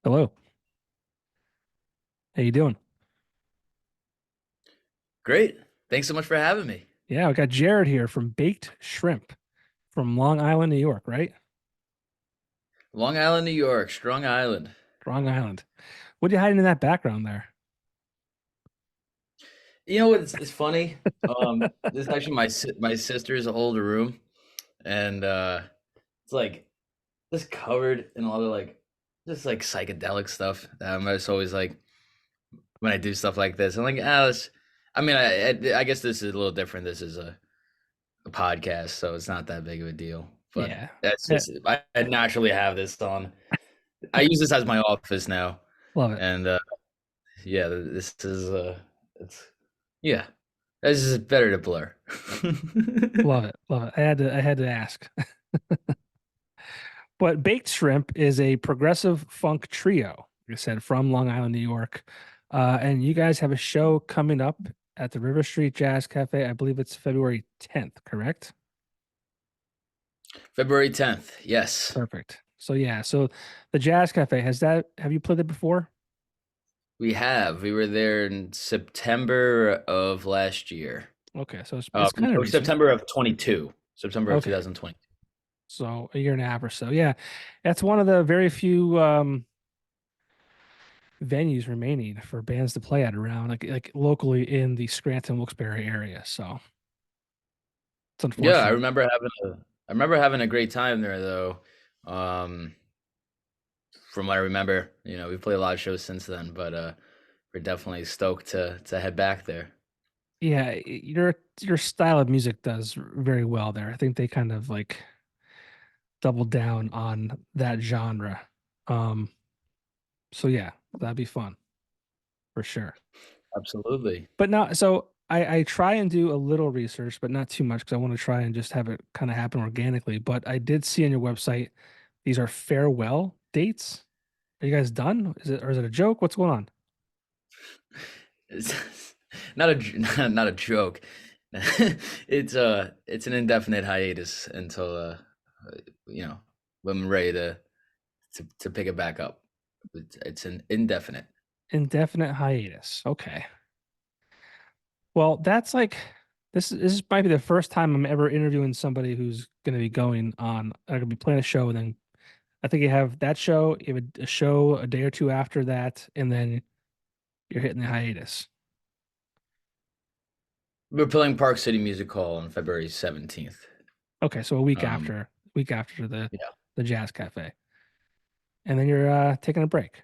Hello. How you doing? Great. Thanks so much for having me. Yeah, we got Jared here from Baked Shrimp from Long Island, New York, right? Long Island, New York, Strong Island. Long Island. What are you hiding in that background there? You know what? It's funny. This is actually my sister's older room, and it's like just covered in a lot of just like psychedelic stuff. I just always like when I do stuff like this. I'm like, I mean, I guess this is a little different. This is a podcast, so it's not that big of a deal. But Yeah. that's Yeah, just I naturally have this on. I use this as my office now, love it. and yeah, this is it's yeah, this is better to blur. Love it. Love it. I had to ask. But Baked Shrimp is a progressive funk trio, like I said, from Long Island, New York. And you guys have a show coming up at the River Street Jazz Cafe. I believe it's February 10th, correct? February 10th. Yes, Perfect. So yeah, so the Jazz Cafe, have you played it before? we have. We were there in September of last year. Okay, so it's kind of No, recent. September of 22. September of Okay, 2020. so a year and a half or so. Yeah, that's one of the very few venues remaining for bands to play at around like locally in the Scranton Wilkes-Barre area. So it's Yeah, unfortunate. I remember having a great time there though. Um, from what I remember, we've played a lot of shows since then, but we're definitely stoked to head back there. Yeah, your style of music does very well there. I think they kind of like double down on that genre. Um, so yeah, that'd be fun for sure. Absolutely. But not so I try and do a little research, but not too much because I want to try and just have it kind of happen organically. But I did see on your website these are farewell dates. Are you guys done? Is it a joke? What's going on? It's not a joke. It's an indefinite hiatus until you know when we're ready to pick it back up. It's an indefinite. Indefinite hiatus. Okay. Well, that's like this might be the first time I'm ever interviewing somebody who's going to be going on. I'm going to be playing a show, and then I think you have that show, you have a show a day or two after that, and then you're hitting the hiatus. We're playing Park City Music Hall on February 17th. Okay, so Um, week after yeah, the Jazz Cafe, and then you're taking a break.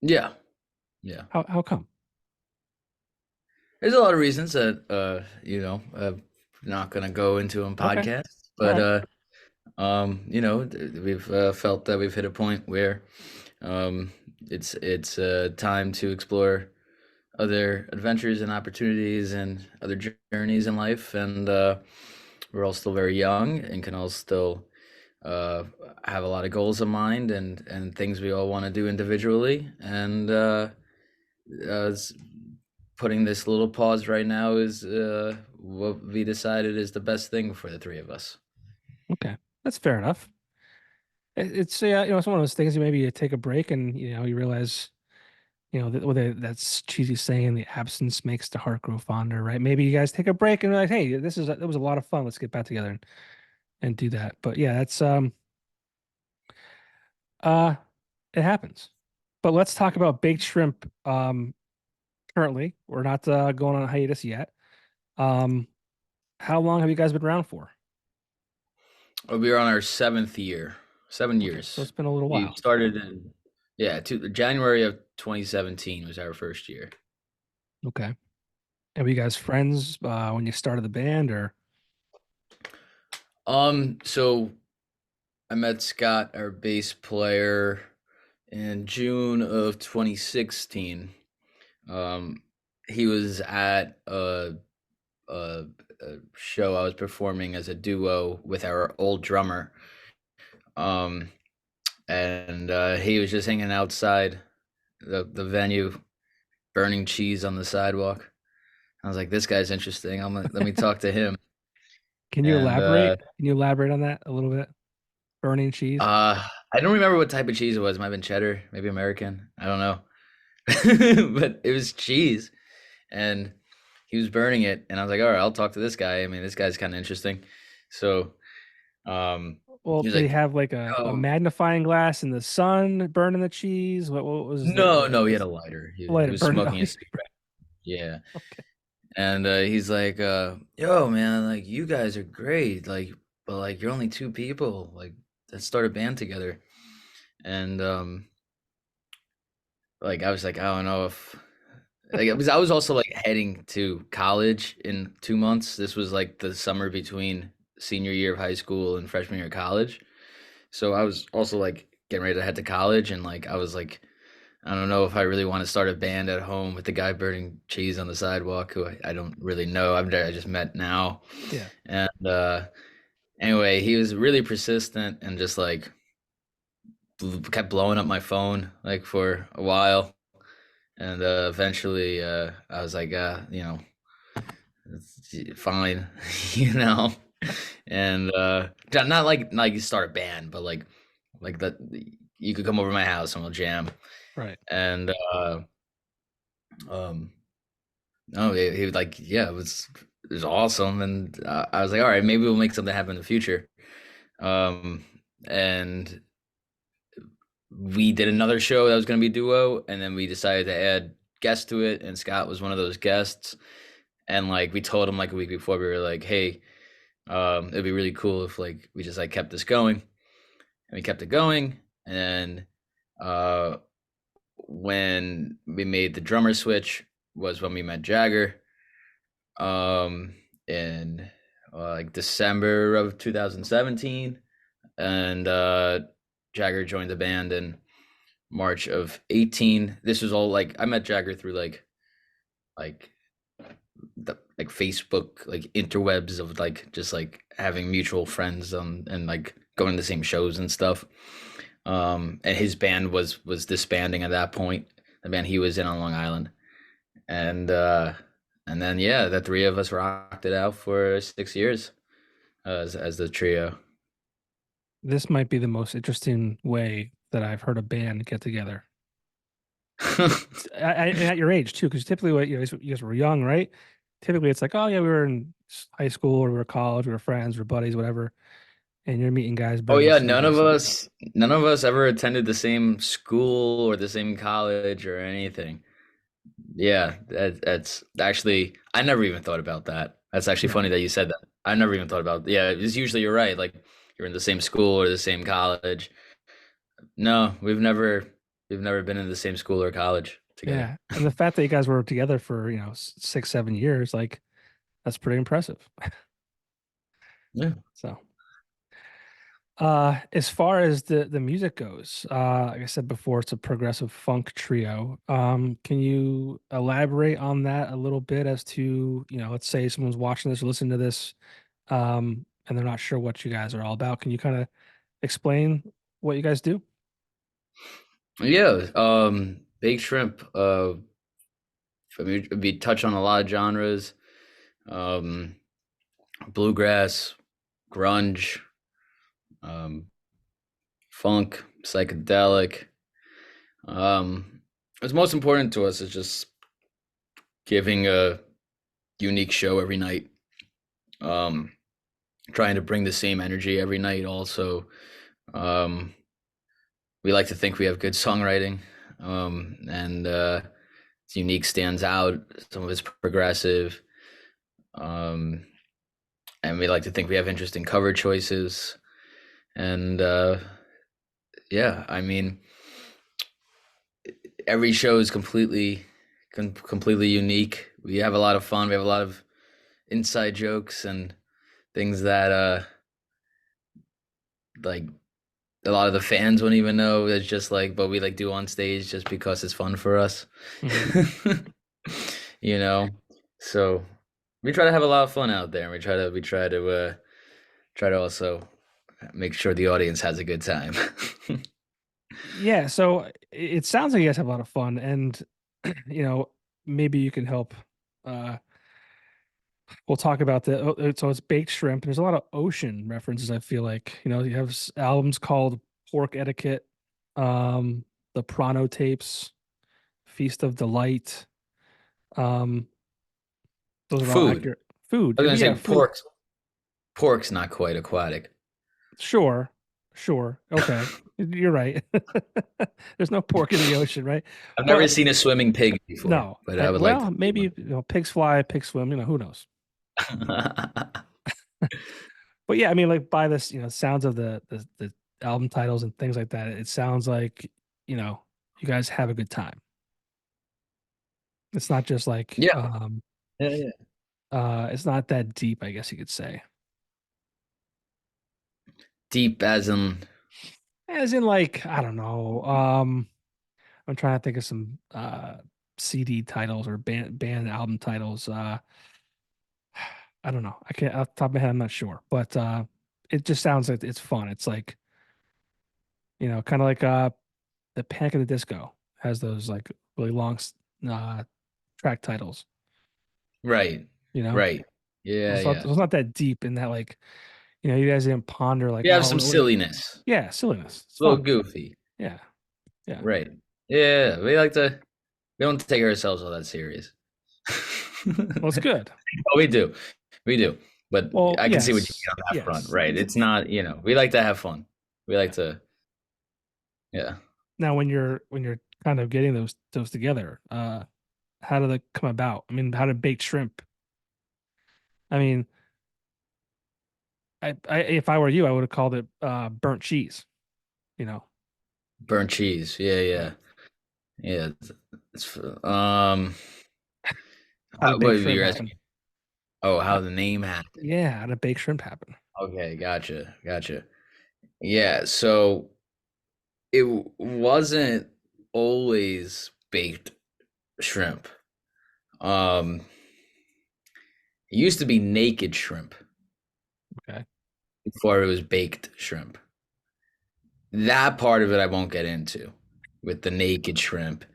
yeah, yeah. How come? There's a lot of reasons that not gonna go into on Okay, podcast, all but right. we've felt that we've hit a point where um, it's time to explore other adventures and opportunities and other journeys in life, and we're all still very young and can all still uh, have a lot of goals in mind and things we all want to do individually, and s- putting this little pause right now is what we decided is the best thing for the three of us. Okay, that's fair enough. It's it's one of those things. Maybe you take a break, and you realize that's cheesy saying, the absence makes the heart grow fonder, right? Maybe you guys take a break and you're like, hey, that was a lot of fun. Let's get back together and do that. But yeah, that's uh it happens. But let's talk about baked shrimp. Currently, we're not going on a hiatus yet. Um, how long have you guys been around for? We are on our seventh year, seven Okay, so years. it's been a little We while. started in January of 2017 was our first year. Okay. And were you guys friends when you started the band, or So I met Scott, our bass player, in June of 2016. Um, he was at a, a show I was performing as a duo with our old drummer. Um, and he was just hanging outside the venue, burning cheese on the sidewalk. I was like, this guy's interesting. Let me talk to him. can you And elaborate? Can you elaborate on that a little bit? Burning cheese? I don't remember what type of cheese it was. It might have been cheddar, maybe American. I don't know. But it was cheese, and he was burning it, and I was like, all right, I'll talk to this guy. I mean, this guy's kind of interesting. So Well, he was did he like, have like a oh, magnifying glass in the sun burning the cheese? What was no, the no, he had a lighter. He light it was burning? Oh, smoking a cigarette. Yeah. okay. And he's like, yo, man, like you guys are great. Like, but like you're only two people. Like, let's start a band together. And like I was like, I don't know if like I was also like heading to college in 2 months. This was like the summer between senior year of high school and freshman year of college. So I was also like getting ready to head to college, and like I was like, I don't know if I really want to start a band at home with the guy burning cheese on the sidewalk who I don't really know. I just met now. Yeah. And anyway, he was really persistent and just like kept blowing up my phone like for a while. And eventually I was like, it's fine, you know. And not like you start a band, but like that you could come over to my house and we'll jam. Right. And um no, he was like, yeah, it was awesome. And I was like, all right, maybe we'll make something happen in the future. Um, and we did another show that was going to be duo, and then we decided to add guests to it, and Scott was one of those guests. And like we told him like a week before, we were like, hey, it'd be really cool if like we just like kept this going, and we kept it going. And uh, when we made the drummer switch was when we met Jagger, in like December of 2017, and Jagger joined the band in March of 18. This was all like I met Jagger through like the like Facebook like interwebs of like just like having mutual friends and like going to the same shows and stuff. And his band was disbanding at that point. The band he was in on Long Island. And then yeah, the three of us rocked it out for 6 years as the trio. This might be the most interesting way that I've heard a band get together. And at your age too, because typically, what you guys were young, right? Typically, it's like, oh yeah, we were in high school or we were college, we were friends, we were buddies, whatever. And you're meeting guys Oh burning yeah, none of cheese. us none of us ever attended the same school or the same college or anything. Yeah, that's actually I never even thought about that. That's actually Yeah, funny that you said that. I never even thought about. Yeah, it's usually you're right. Like you're in the same school or the same college. No, we've never been in the same school or college together. yeah. And the fact that you guys were together for 6, 7 years, like that's pretty impressive. Yeah. So, as far as the music goes, like I said before, it's a progressive funk trio. Can you elaborate on that a little bit as to, let's say someone's watching this or listening to this, and they're not sure what you guys are all about. Can you kind of explain what you guys do? Yeah, baked shrimp. I mean, we touch on a lot of genres. Um, bluegrass, grunge, um, funk, psychedelic. What's most important to us is just giving a unique show every night. Um, trying to bring the same energy every night. Also, um, we like to think we have good songwriting, and it's unique, stands out. Some of it's progressive, um, and we like to think we have interesting cover choices. And yeah, I mean, every show is completely unique. We have a lot of fun. We have a lot of inside jokes and things that like a lot of the fans wouldn't even know. It's just like, but we like do on stage just because it's fun for us. Hmm. You know? So we try to have a lot of fun out there, and we try to also make sure the audience has a good time. Yeah, so it sounds like you guys have a lot of fun, and you know, maybe you can help. Uh, we'll talk about so it's baked shrimp. There's a lot of ocean references. I feel like you have albums called Pork Etiquette, um, the Prano tapes, Feast of Delight. Um, those are all Food. accurate. Food. I was gonna Yeah, say food. pork's not quite aquatic. Sure. Sure. Okay. You're right. There's no pork in the ocean, right? I've never But seen a swimming pig before, no. but I would like to Well, see maybe pigs fly, pigs swim, who knows? one. But yeah, I mean, like by this, sounds of the album titles and things like that, it sounds like, you guys have a good time. It's not just like Yeah, yeah, yeah. it's not that deep, I guess you could say. Deep as in As in like, I don't know. I'm trying to think of some CD titles or band album titles. I don't know. I can't off the top of my head, I'm not sure. But it just sounds like it's fun. It's like, kind of like the Panic at the Disco has those like really long uh track titles, right, you know? right. Yeah, So yeah. it's not that deep in that like, you guys didn't ponder like, We have oh, some silliness, yeah, silliness. It's a little fun. goofy, Yeah. Yeah. right? Yeah, we don't take ourselves all that serious. Well, it's good. Oh, we do. But Well, I can see what you yes. mean on that front, Yes. right? It's not, we like to have fun. We like Yeah. to, yeah. Now when you're kind of getting those together, how do they come about? I mean, how did baked shrimp? I mean, I if I were you, I would have called it burnt cheese, you know. Burnt cheese. Yeah, yeah. Right. Yeah. How did baked What shrimp you're happen? asking? Oh, How, how the name happened. yeah, how did baked shrimp happen? Okay, gotcha, gotcha. Yeah, so it wasn't always baked shrimp. Um, it used to be naked shrimp Okay. before it was baked shrimp. That part of it I won't get into with the naked shrimp.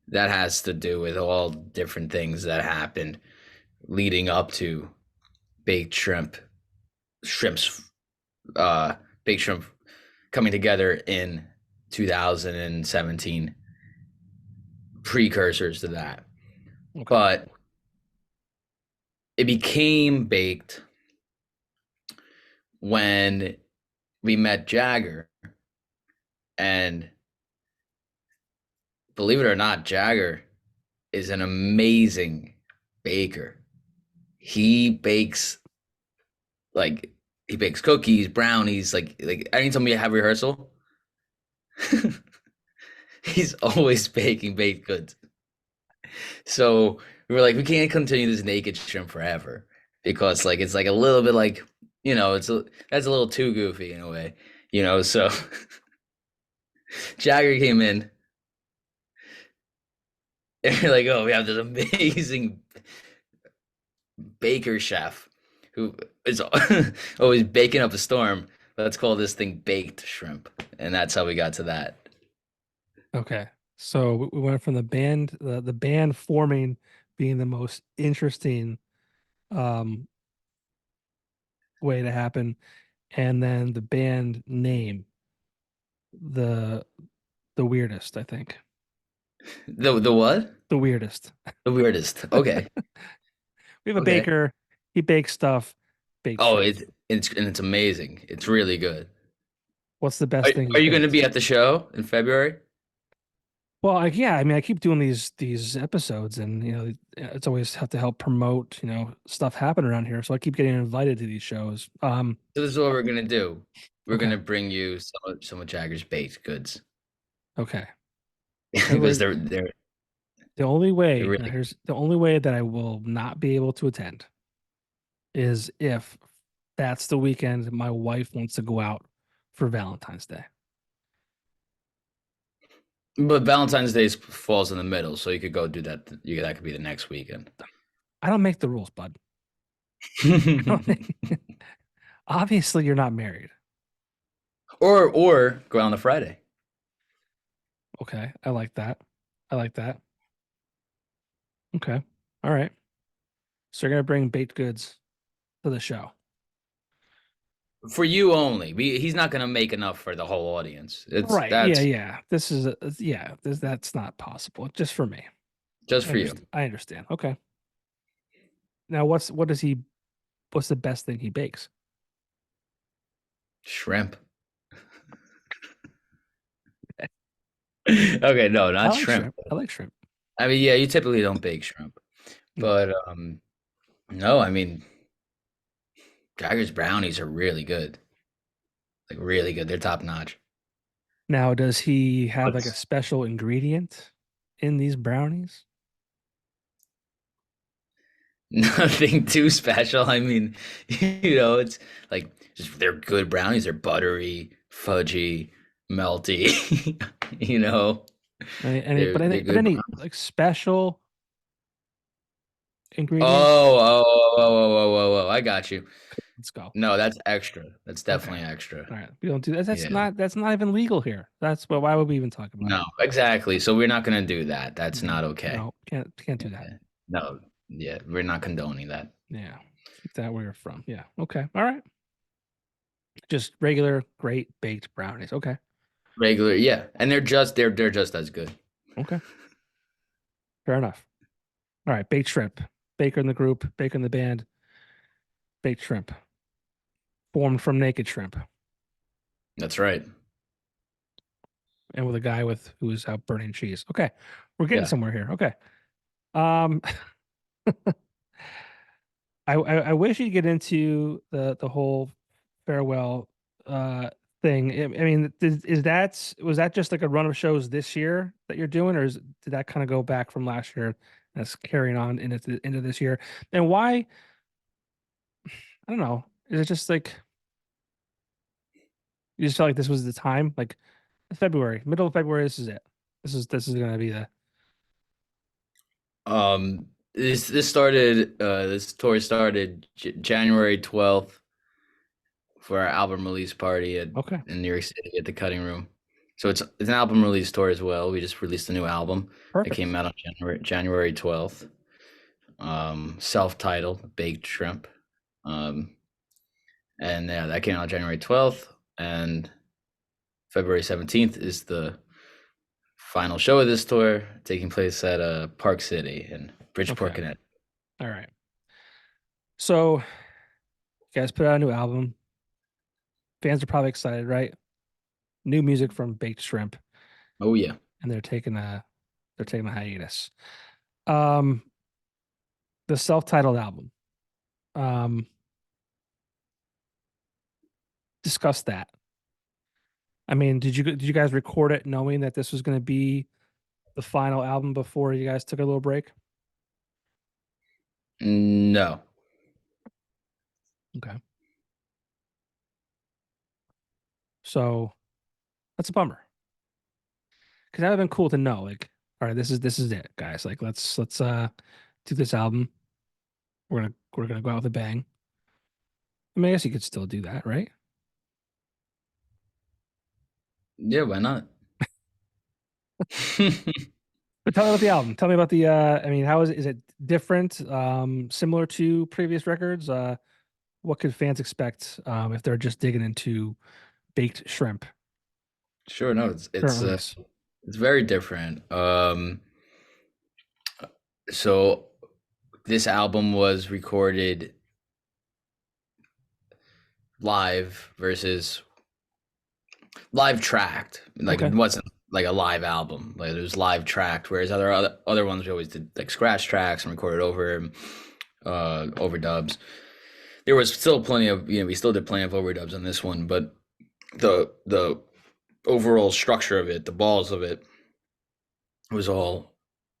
That has to do with all different things that happened leading up to baked shrimps, uh, baked shrimp coming together in 2017, precursors to that. Okay. But it became baked when we met Jagger, and believe it or not, Jagger is an amazing baker. He bakes like he bakes cookies, brownies, like anytime we have rehearsal, he's always baking baked goods. So we were like, we can't continue this naked shrimp forever because like it's like a little bit like that's a little too goofy in a way, So Jagger came in and we're like, oh, we have this amazing baker chef who is always baking up a storm. Let's call this thing baked shrimp, and that's how we got to that. Okay. So we went from the band forming being the most interesting um way to happen, and then the band name the the weirdest, I think. The what? The weirdest. The weirdest. Okay. We have a Okay. baker, he bakes stuff, baked Oh, shrimp. it's amazing. It's really good. What's the Are, best thing are he's you going to baked? be at the show in February? Well, yeah, I mean, I keep doing these episodes, and it's always have to help promote, stuff happen around here. So I keep getting invited to these shows. So this is what we're gonna do. We're Okay, gonna bring you some of Jagger's baked goods okay. because February, they're the only they're way, really here's the only way that I will not be able to attend is if that's the weekend my wife wants to go out for Valentine's Day. but Valentine's Day falls in the middle, so you could go do that. That could be the next weekend. I don't make the rules, bud. I don't obviously, you're not married. or go out on a Friday. Okay, I like that. I like that. Okay, all right. So you're gonna bring baked goods to the show. for you only. He's not gonna make enough for the whole audience. It's Right. Yeah, that's yeah. This is yeah, that's not possible. Just for me. just I for you. understand. I understand. Okay. Now what's the best thing he bakes? Shrimp. Okay, no, I not like shrimp. shrimp. I like shrimp. I mean, yeah, you typically don't bake shrimp, No. but no, I mean, Jagger's brownies are really good, like really good. They're top notch. Now, does he have like a What's special ingredient in these brownies? nothing too special. I mean, it's like just they're good brownies. They're buttery, fudgy, melty. you know, they're Any they're but good. any like special ingredients? Oh, oh, oh, oh, oh, oh, oh, I got you. Let's go. No, that's extra. That's Okay. definitely extra. All right. We don't do that. Yeah. That's not even legal here. That's but why would we even talk about it? No, exactly. So we're not gonna do that. That's No. not okay. No, can't do that. Yeah. No, yeah, we're not condoning that. Yeah. Keep that where you're from. Yeah. Okay. All right. Just regular great baked brownies. Okay. Regular, yeah. And they're just as good. Okay. Fair enough. All right. Baked shrimp. Baker in the group, Baker in the band, baked shrimp. Formed from naked shrimp. That's right. And with a guy with who's out burning cheese. Okay. We're getting Yeah. somewhere here. Okay. Um I wish you'd get into the whole farewell uh thing. I mean, is that was that just like a run of shows this year that you're doing, or did that kind of go back from last year that's carrying on into this year? And why? I don't know. Is it just like you just felt like this was the time? Like February, middle of February, this is it. This is gonna be the This tour started January 12th for our album release party okay. in New York City at the Cutting Room. So it's an album release tour as well. We just released a new album that came Perfect. out on January 12th. Self-titled Baked Shrimp. Um, and yeah, that came out January 12th, and February 17th is the final show of this tour, taking place at Park City in Bridgeport, Okay. Connecticut. All right. So you guys put out a new album. Fans are probably excited, right? New music from Baked Shrimp, Oh yeah. and they're taking a hiatus. Um, the self-titled album. Um, discuss that. I mean, did you guys record it knowing that this was going to be the final album before you guys took a little break? No. Okay. So that's a bummer because that would have been cool to know. Like, all right, this is it, guys. Like, let's do this album. We're gonna go out with a bang. I mean, I guess you could still do that, right? Yeah, why not? But tell me about the album. Tell me about the I mean, how is it? Is it different? Similar to previous records? What could fans expect if they're just digging into baked shrimp Sure, no, current release? it's very different. So this album was recorded live versus live tracked. Like Okay. it wasn't like a live album. Like it was live tracked. Whereas other ones we always did like scratch tracks and recorded over overdubs. There was still plenty of we still did plenty of overdubs on this one, but the overall structure of it, the balls of it, was all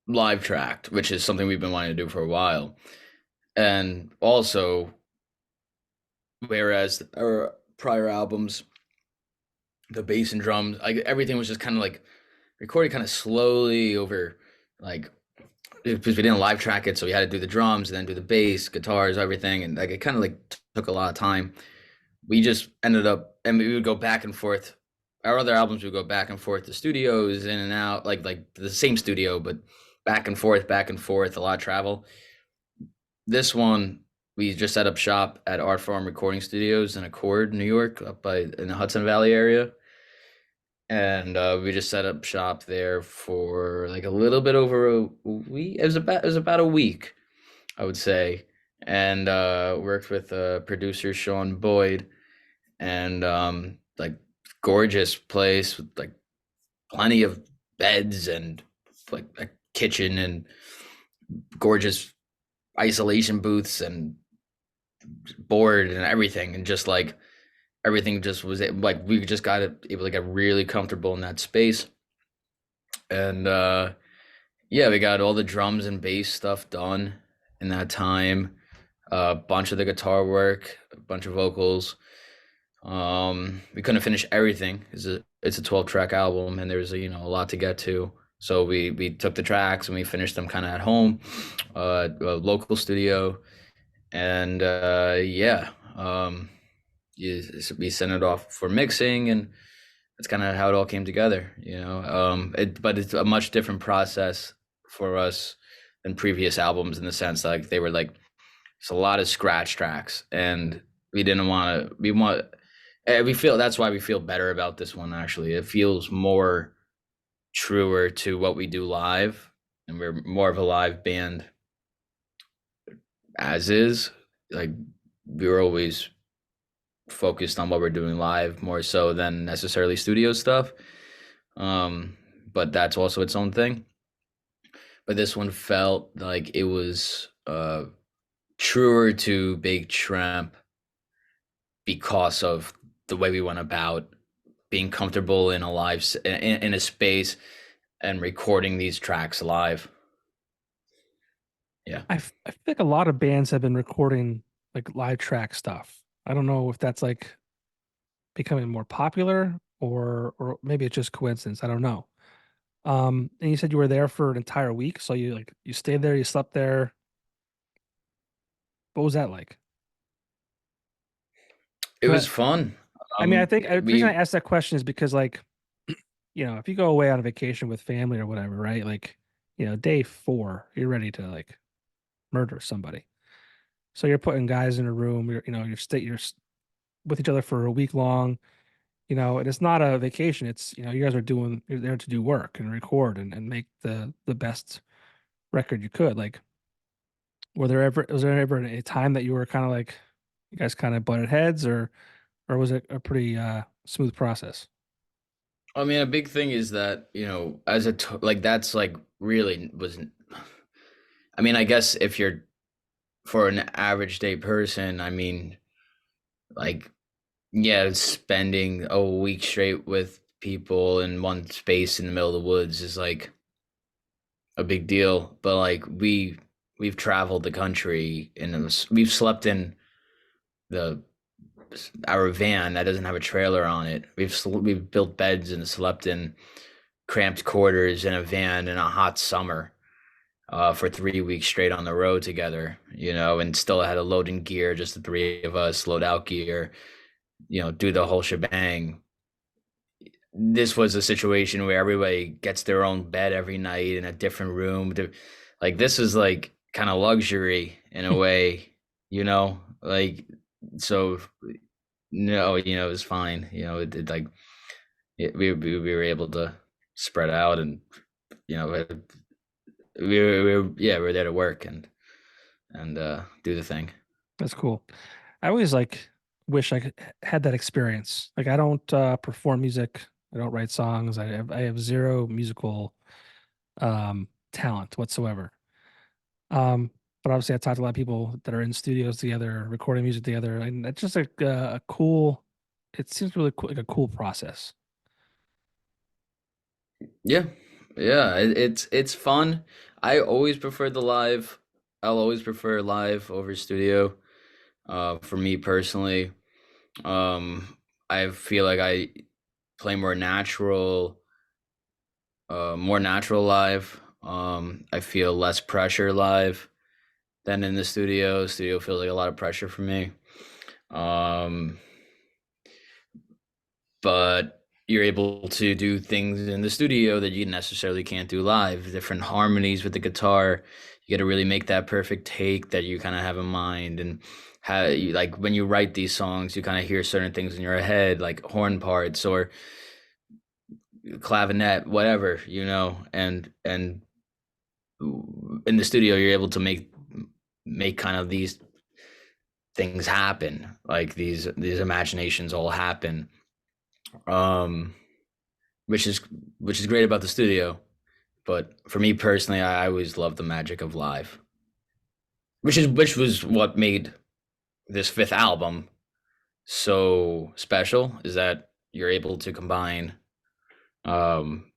live tracked, which is something we've been wanting to do for a while. And also, whereas our prior albums, the bass and drums, like everything was just kind of like recorded kind of slowly over like because we didn't live track it, so we had to do the drums and then do the bass, guitars, everything, and like it kind of like took a lot of time. We just ended up, and we would go back and forth. Our other albums would go back and forth to studios, in and out, like the same studio, but back and forth, a lot of travel. This one, we just set up shop at Art Farm Recording Studios in Accord, New York, up by in the Hudson Valley area. And we just set up shop there for like a little bit over a week. It was about a week, I would say, and worked with producer Sean Boyd, and like gorgeous place with like plenty of beds and like a kitchen and gorgeous isolation booths and board and everything, and just like everything just was like we just got able to get really comfortable in that space. And yeah, we got all the drums and bass stuff done in that time. A bunch of the guitar work, a bunch of vocals. We couldn't finish everything. It's a 12 track album, and there's a lot to get to. So we took the tracks and we finished them kind of at home, a local studio, and yeah, we sent it off for mixing, and that's kind of how it all came together. But it's a much different process for us than previous albums in the sense that, like, they were like it's a lot of scratch tracks, and we didn't want to. We feel that's why we feel better about this one. Actually, it feels more truer to what we do live, and we're more of a live band as is. Like, we were always focused on what we're doing live more so than necessarily studio stuff. But that's also its own thing. But this one felt like it was truer to Big Tramp because of the way we went about being comfortable in a in a space and recording these tracks live. Yeah. I feel like a lot of bands have been recording like live track stuff. I don't know if that's like becoming more popular or maybe it's just coincidence. I don't know. And you said you were there for an entire week, so you stayed there, you slept there. What was that like? It 'Cause was fun. I mean, I think the reason I We asked that question is because like, if you go away on a vacation with family or whatever, right? Like, day four, you're ready to like murder somebody. So you're putting guys in a room, you're with each other for a week long, and it's not a vacation. It's, you guys you're there to do work and record and make the best record you could. Like, was there ever a time that you were kind of like, you guys kind of butted heads, or was it a pretty smooth process? I mean, a big thing is that, as like that's like really wasn't. I mean, I guess if you're for an average day person, I mean, like, yeah, spending a week straight with people in one space in the middle of the woods is like a big deal. But like we've traveled the country and we've slept in the our van that doesn't have a trailer on it. We've built beds and slept in cramped quarters in a van in a hot summer for 3 weeks straight on the road together, and still had a loading gear, just the three of us, load out gear, do the whole shebang. This was a situation where everybody gets their own bed every night in a different room. Like, this is like kind of luxury in a way, like, so no, it was fine. Like we were able to spread out, and you know we were there to work and do the thing. That's cool. I always like wish I had that experience. Like, I don't perform music. I don't write songs. I have zero musical talent whatsoever. But obviously I talked to a lot of people that are in studios together, recording music together, and it's just like a cool. It seems really cool, like a cool process. Yeah, yeah, it's fun. I always prefer the live. I'll always prefer live over studio. For me personally, I feel like I play more natural live. I feel less pressure live than in the studio. Studio feels like a lot of pressure for me. Um, but you're able to do things in the studio that you necessarily can't do live. Different harmonies with the guitar. You got to really make that perfect take that you kind of have in mind, and how you, like when you write these songs, you kind of hear certain things in your head, like horn parts or clavinet, whatever, and in the studio, you're able to make kind of these things happen, like these imaginations all happen. Um, which is which is great about the studio. But for me personally, I always loved the magic of live, which was what made this fifth album so special. Is that you're able to combine um,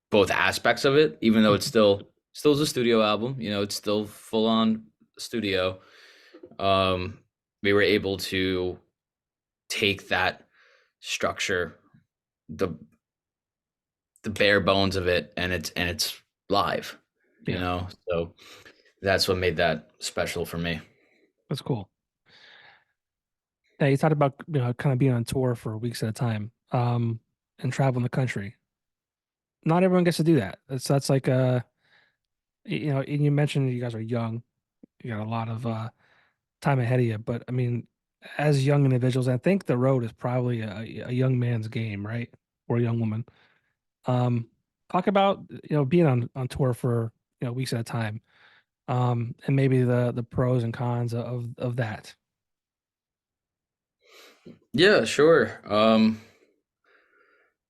both aspects of it, even though it's still is a studio album. It's still full on studio. Um, we were able to take that structure, the the bare bones of it, and it's live. Yeah, So that's what made that special for me. that's cool. Yeah, you talked about kind of being on tour for weeks at a time, and traveling the country. Not everyone gets to do that. That's like and you mentioned you guys are young. You got a lot of time ahead of you, but I mean, as young individuals, I think the road is probably a young man's game, right? Or a young woman. Um, Talk about being on tour for weeks at a time, and maybe the pros and cons of that. Yeah, sure.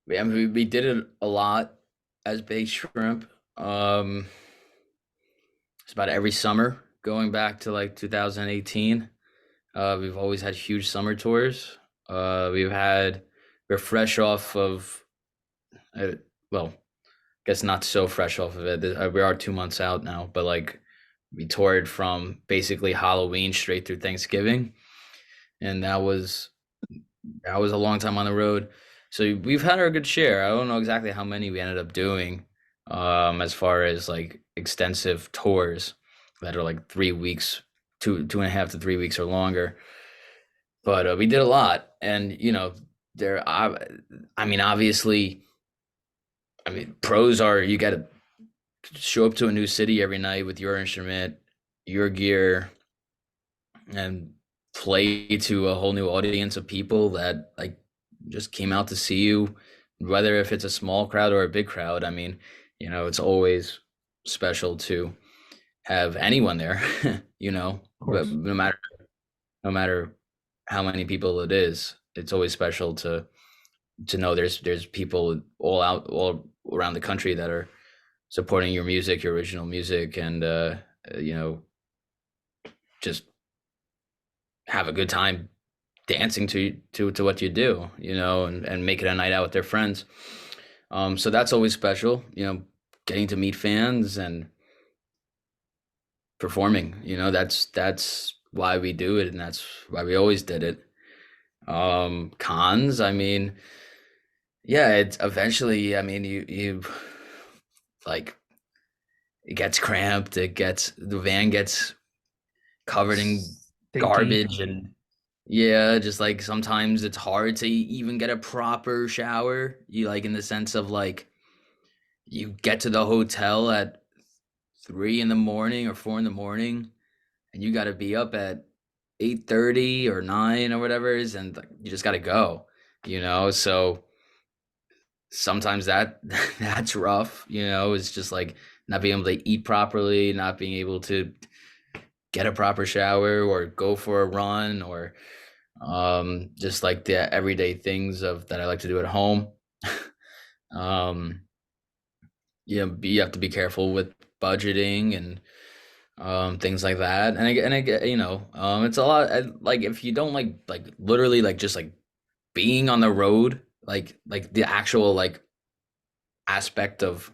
We did it a lot as Baked Shrimp. It's about every summer going back to like 2018. We've always had huge summer tours. We're fresh off of, uh, well, guess not so fresh off of it. We are 2 months out now, but like we toured from basically Halloween straight through Thanksgiving, and that was a long time on the road. So we've had our good share. I don't know exactly how many we ended up doing, as far as like extensive tours that are like 3 weeks, 2.5 to 3 weeks or longer. But we did a lot, and there. I mean, obviously, pros are you got to show up to a new city every night with your instrument, your gear, and play to a whole new audience of people that like just came out to see you, whether if it's a small crowd or a big crowd. I mean, it's always special to have anyone there, Of but course, no matter how many people it is, it's always special to know there's people all around the country that are supporting your music, your original music, and you know, just have a good time dancing to what you do, and make it a night out with their friends. So that's always special, getting to meet fans and performing. That's why we do it, and that's why we always did it. Cons, I mean, yeah, it's eventually, I mean, you like it gets cramped, the van gets covered in stinky. garbage, and yeah, just like sometimes it's hard to even get a proper shower. You like in the sense of like you get to the hotel at 3 in the morning or 4 in the morning, and you got to be up at 8:30 or 9 or whatever it is, and like, you just got to go. So sometimes that that's rough. It's just like not being able to eat properly, not being able to get a proper shower or go for a run, or just like the everyday things of that I like to do at home. um you have to be careful with budgeting and things like that, and it's a lot. Like if you don't like literally like just like being on the road, like the actual like aspect of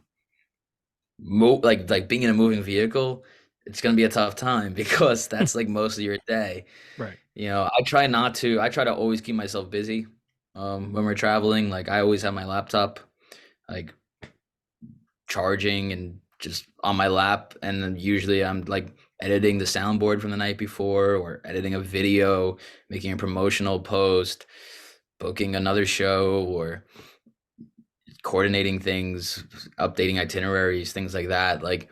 like being in a moving vehicle, it's gonna be a tough time because that's like most of your day. Right. I try to always keep myself busy when we're traveling. Like I always have my laptop like charging and just on my lap, and then usually I'm like editing the soundboard from the night before, or editing a video, making a promotional post, booking another show, or coordinating things, updating itineraries, things like that. Like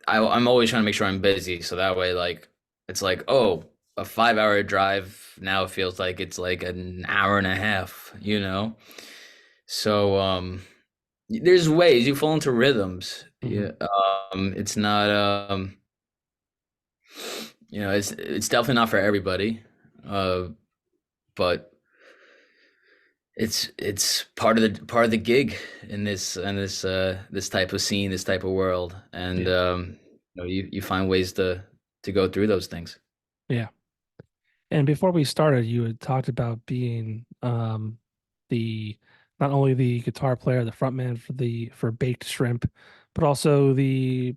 I'm always trying to make sure I'm busy, so that way, like it's like, oh, a 5 hour drive now feels like it's like an hour and a half, you know. So there's ways you fall into rhythms. Hmm. Yeah, it's not it's definitely not for everybody, uh, but it's part of the gig in this type of scene, this type of world, and Yeah. you find ways to go through those things. Yeah. And before we started, you had talked about being the not only the guitar player, the frontman for Baked Shrimp, but also the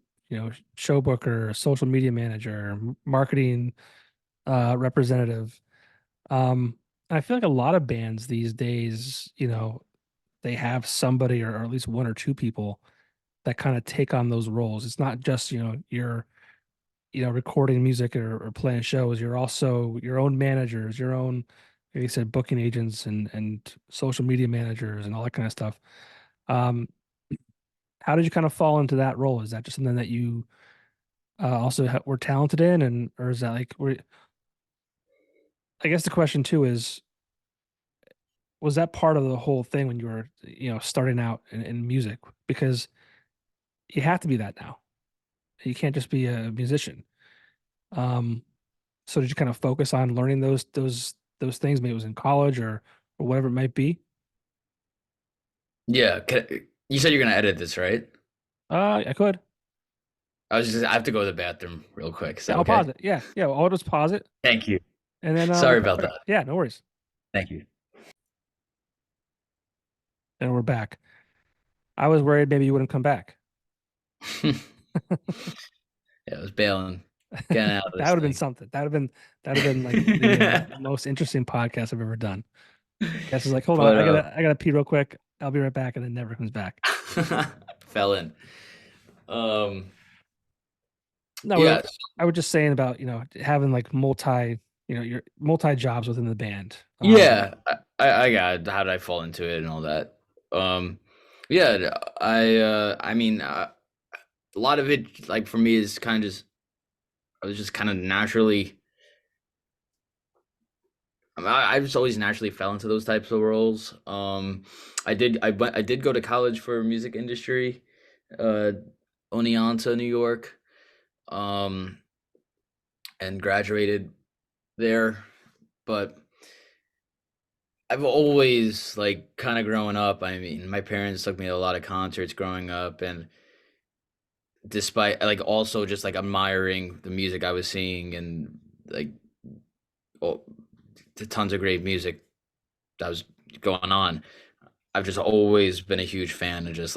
show booker, social media manager, marketing representative. I feel like a lot of bands these days, they have somebody or at least one or two people that kind of take on those roles. It's not just, you're recording music or playing shows. You're also your own managers, your own, like you said, booking agents and social media managers and all that kind of stuff. Um, how did you kind of fall into that role? Is that just something that you also were talented in, and or is that like, I guess the question too is, was that part of the whole thing when you were, starting out in music? Because you have to be that now. You can't just be a musician. Um, So did you kind of focus on learning those things? Maybe it was in college or whatever it might be. Yeah, you said you're gonna edit this, right? I could. I have to go to the bathroom real quick. Is Yeah, that I'll pause okay? it. Yeah, yeah. I'll just pause it Thank you. and then we'll Sorry come about back. that. Yeah, no worries. Thank you. And we're back. I was worried maybe you wouldn't come back. Yeah, I was bailing, getting out of That this would have been thing. something. That would have been like the most interesting podcast I've ever done. Guess is like, hold on, But I gotta pee real quick. I'll be right back, and then never comes back. fell in. Um, No, yeah, I was just saying about having like your multi jobs within the band. yeah. I got how did I fall into it and all that. Um, yeah, I mean, a lot of it, like for me, is kind of just I was just kind of naturally. I just always naturally fell into those types of roles. I did go to college for music industry, uh, Oneonta, New York, um, and graduated there. But I've always like kind of growing up. I mean, my parents took me to a lot of concerts growing up, and despite like also just like admiring the music I was seeing and like oh, tons of great music that was going on. I've just always been a huge fan of just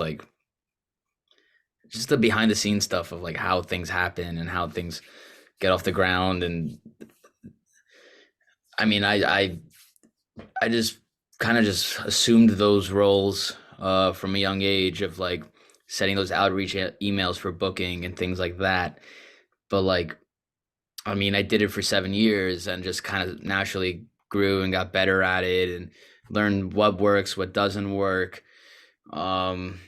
the behind the scenes stuff of like how things happen and how things get off the ground. And I mean, I just kind of just assumed those roles from a young age of like setting those outreach emails for booking and things like that. But like, I mean, I did it for 7 years and just kind of naturally grew and got better at it and learned what works, what doesn't work. Um,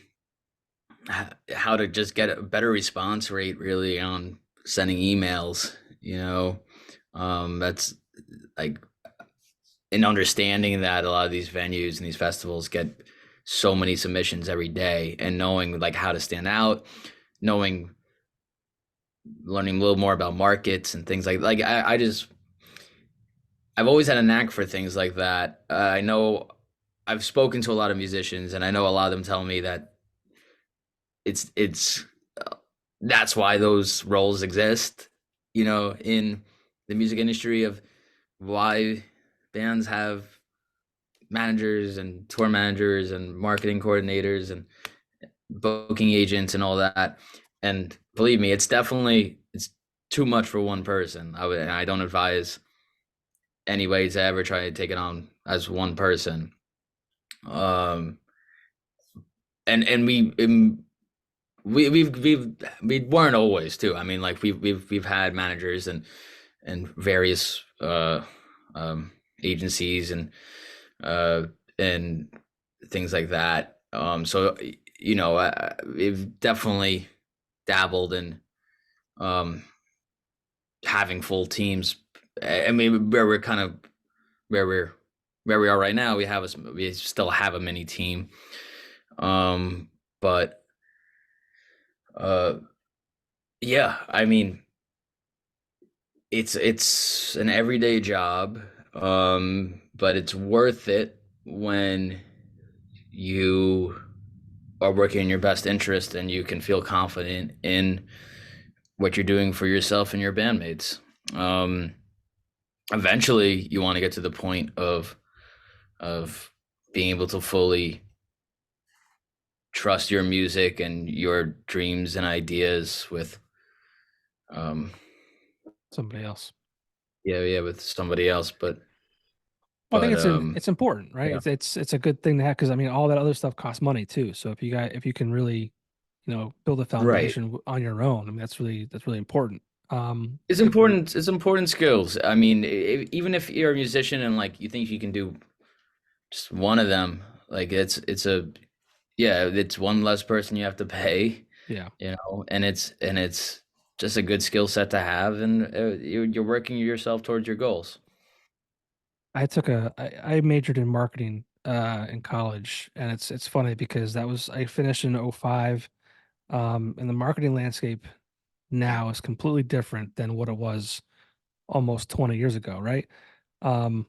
how to just get a better response rate really on sending emails, that's like an understanding that a lot of these venues and these festivals get so many submissions every day, and knowing like how to stand out, knowing learning a little more about markets and things like I just I've always had a knack for things like that. I know I've spoken to a lot of musicians, and I know a lot of them tell me that it's that's why those roles exist, in the music industry, of why bands have managers and tour managers and marketing coordinators and booking agents and all that. And believe me, it's too much for one person. I don't advise anybody to ever try to take it on as one person. Um, and we weren't always too. I mean, like we've had managers and various um, agencies uh, and things like that. So we've definitely dabbled in um, having full teams. I mean, where we're where we are right now, we still have a mini team. But uh, yeah, I mean, it's an everyday job, but it's worth it when you are working in your best interest and you can feel confident in what you're doing for yourself and your bandmates. Um, Eventually, you want to get to the point of being able to fully trust your music and your dreams and ideas with um Somebody else. yeah, with somebody else. but Well, I think but it's important, right? yeah, It's a good thing to have because I mean all that other stuff costs money too. So if you can really, build a right. foundation on your own, I mean that's really important. It's It- important. It's important skills. I mean, even if you're a musician and like you think you can do just one of them, like it's a yeah, it's one less person you have to pay, yeah, and it's just a good skill set to have, and you're working yourself towards your goals. I majored in marketing in college, and it's funny because I finished in '05, and the marketing landscape now is completely different than what it was almost 20 years ago, right? Um,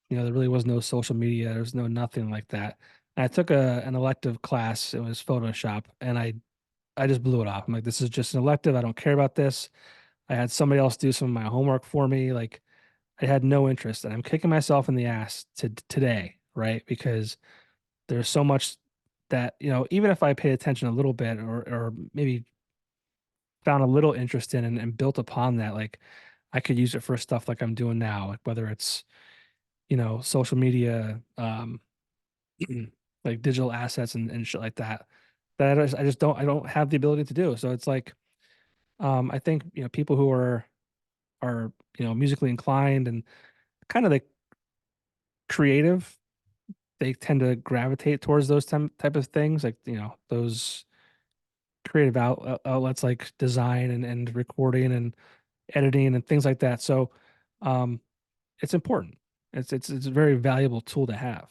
there really was no social media, there was no nothing like that. And I took an elective class, it was Photoshop, and I just blew it off. I'm like, this is just an elective, I don't care about this. I had somebody else do some of my homework for me. Like I had no interest, and I'm kicking myself in the ass to today, right? Because there's so much that, even if I paid attention a little bit or maybe found a little interest in and built upon that, like I could use it for stuff like I'm doing now, like whether it's, social media, like digital assets and shit like that. That I just don't have the ability to do. So it's like, I think, people who are, musically inclined and kind of like creative, they tend to gravitate towards those type of things, like, those creative outlets like design and recording and editing and things like that. So, um, it's important. It's a very valuable tool to have.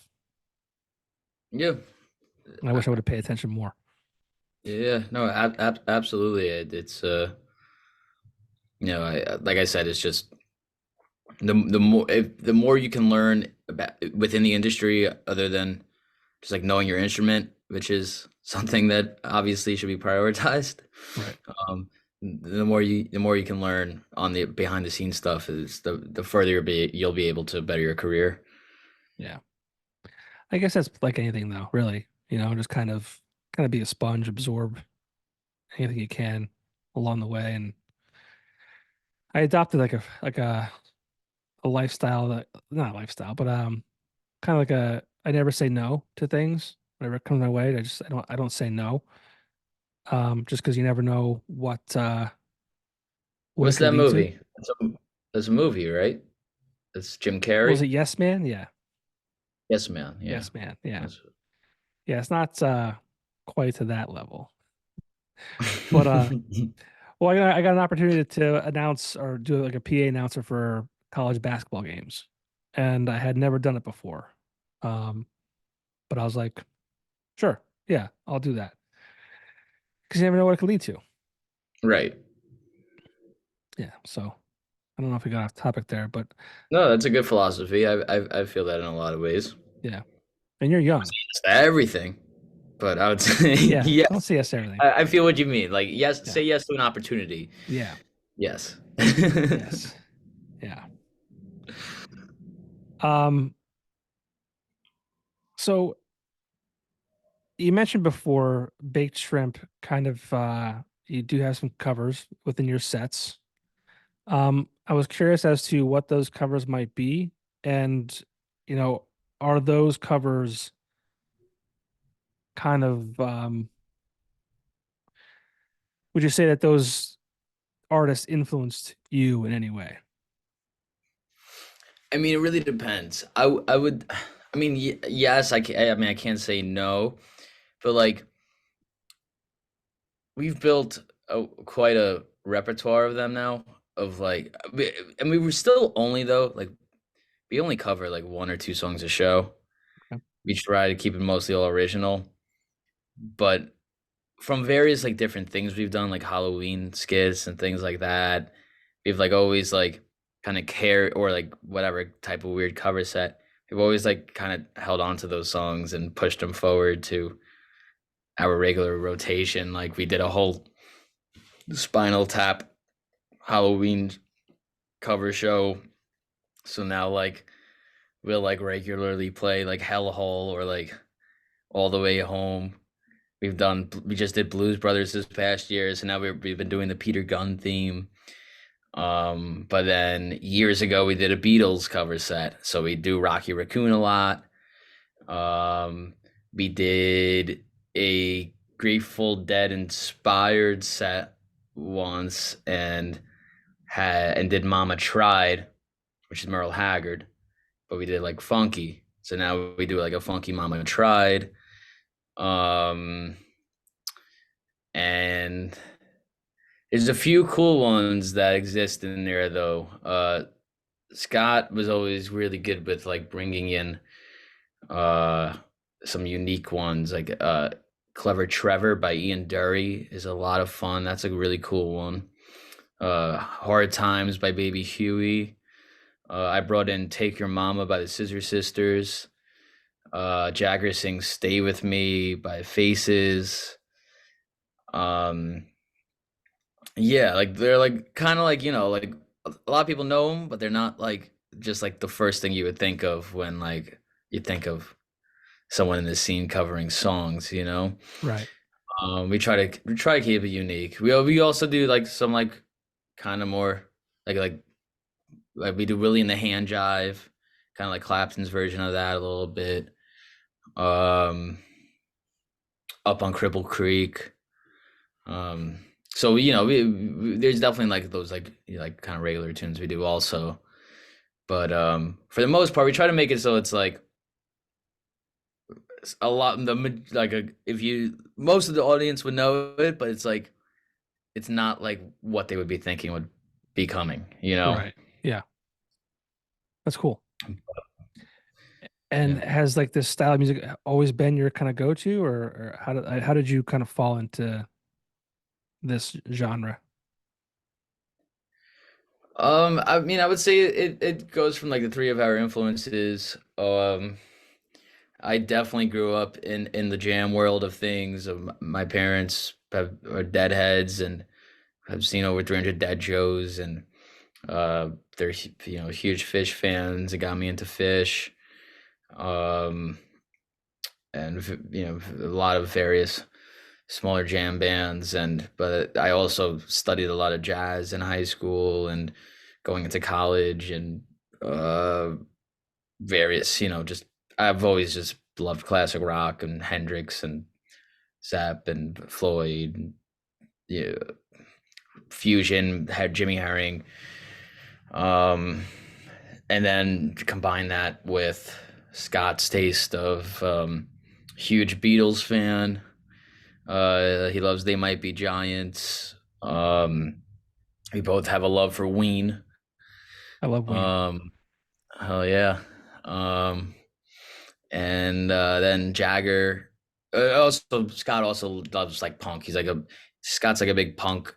Yeah, And I wish I would have paid attention more. yeah, no, absolutely. It's like I said, it's just the more you can learn about within the industry, other than just like knowing your instrument, which is something that obviously should be prioritized. Right. The more you can learn on the behind the scenes stuff, is the further you'll be able to better your career. Yeah. I guess that's like anything though, really. Just kind of be a sponge, absorb anything you can along the way. And I adopted a lifestyle that not a lifestyle, but kind of like I never say no to things. Whenever it comes my way, I don't say no. Just because you never know what it What's could that lead to. movie? That's a movie, right? That's Jim Was it Carrey. Yes Man? Yeah. Yes, man. Yeah. Yes Man. Yeah. That's- Yeah, it's not quite to that level. But well, I got an opportunity to announce or do like a PA announcer for college basketball games, and I had never done it before. Um, but I was like, sure, yeah, I'll do that because you never know what it could lead to. Right. Yeah, so I don't know if we got off topic there, but No, that's a good philosophy. I feel that in a lot of ways. yeah, and you're young. It's everything, but I would say Yeah, don't yes. say yes to everything. I feel what you mean. Like yes, Yeah, say yes to an opportunity. yeah, Yes. yes, yeah. Um, so you mentioned before baked shrimp. Kind of, you do have some covers within your sets. I was curious as to what those covers might be, and you know, are those covers kind of would you say that those artists influenced you in any way? I mean, it really depends. I would. I mean, yes, I mean, I can't say no, but like we've built quite a repertoire of them now. Of like, and we were still only though like we only cover like one or two songs a show. Okay. We try to keep it mostly all original, but from various like different things we've done, like Halloween skits and things like that, we've like always like kind of care or like whatever type of weird cover set. We've always like kind of held on to those songs and pushed them forward to our regular rotation. Like we did a whole Spinal Tap Halloween cover show. So now like we'll like regularly play like Hellhole or like All the Way Home. We just did Blues Brothers this past year, so now we've been doing the Peter Gunn theme. But then years ago we did a Beatles cover set, so we do Rocky Raccoon a lot. Um, we did a Grateful Dead inspired set once, and did Mama Tried, which is Merle Haggard, but we did like funky. So now we do like a funky Mama Tried. Um, and there's a few cool ones that exist in there though. Scott was always really good with like bringing in uh some unique ones like Clever Trevor by Ian Dury is a lot of fun. That's a really cool one. Hard Times by Baby Huey. I brought in Take Your Mama by the Scissor Sisters. Jagger sings Stay With Me by Faces. Um, yeah, like they're like kind of like, like a lot of people know them, but they're not like just like the first thing you would think of when like you think of someone in the scene covering songs. Right. We try to keep it unique. We also do like some like kind of more like we do Willie and the Hand Jive, kind of like Clapton's version of that a little bit. Um, Up on Cripple Creek. Um, so there's definitely like those like like kind of regular tunes we do also, but for the most part we try to make it so it's like a lot like if you most of the audience would know it, but it's like it's not like what they would be thinking would be coming. Right. Yeah. That's cool. And Yeah. has like this style of music always been your kind of go-to, or how did you kind of fall into this genre? I mean, I would say it goes from like the three of our influences. I definitely grew up in the jam world of things. My parents are deadheads and have seen over 300 dead shows, and they're huge Fish fans and got me into Fish. Um, and a lot of various smaller jam bands, but I also studied a lot of jazz in high school and going into college, and uh various just I've always just loved classic rock and Hendrix and Zapp and Floyd and, yeah, fusion had Jimmy Herring, um and then combine that with Scott's taste of huge Beatles fan. He loves They Might Be Giants. We both have a love for Ween. I love Ween. Um, hell yeah. Um, and then Jagger. Also, Scott also loves like punk. Scott's like a big punk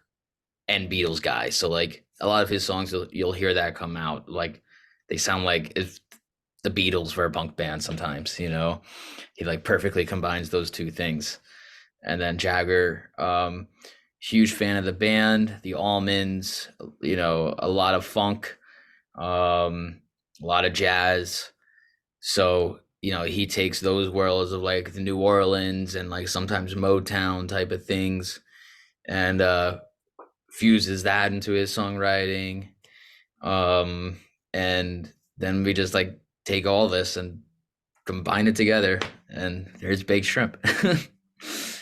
and Beatles guy. So like a lot of his songs, you'll hear that come out. Like they sound like if the Beatles were a punk band sometimes. He like perfectly combines those two things. And then Jagger, huge fan of the band, the Almonds, a lot of funk, a lot of jazz. So, he takes those worlds of like the New Orleans and like sometimes Motown type of things and fuses that into his songwriting. Um, and then we just like take all this and combine it together, and there's baked shrimp.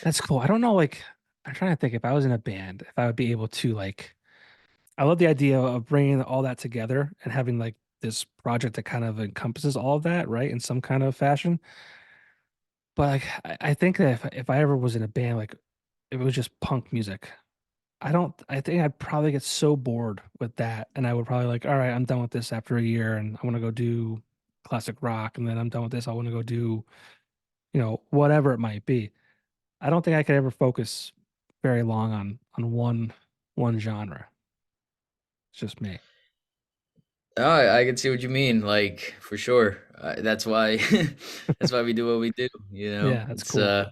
That's cool. I don't know, like I'm trying to think if I was in a band, if I would be able to like I love the idea of bringing all that together and having like this project that kind of encompasses all of that, right, in some kind of fashion. But like, I think that if I ever was in a band, like if it was just punk music, I don't. I think I'd probably get so bored with that, and I would probably like, all right, I'm done with this after a year, and I want to go do classic rock, and then I'm done with this. I want to go do, whatever it might be. I don't think I could ever focus very long on one genre. It's just me. Oh, I can see what you mean. Like for sure. That's why that's why we do what we do. You know, Yeah, that's it's cool.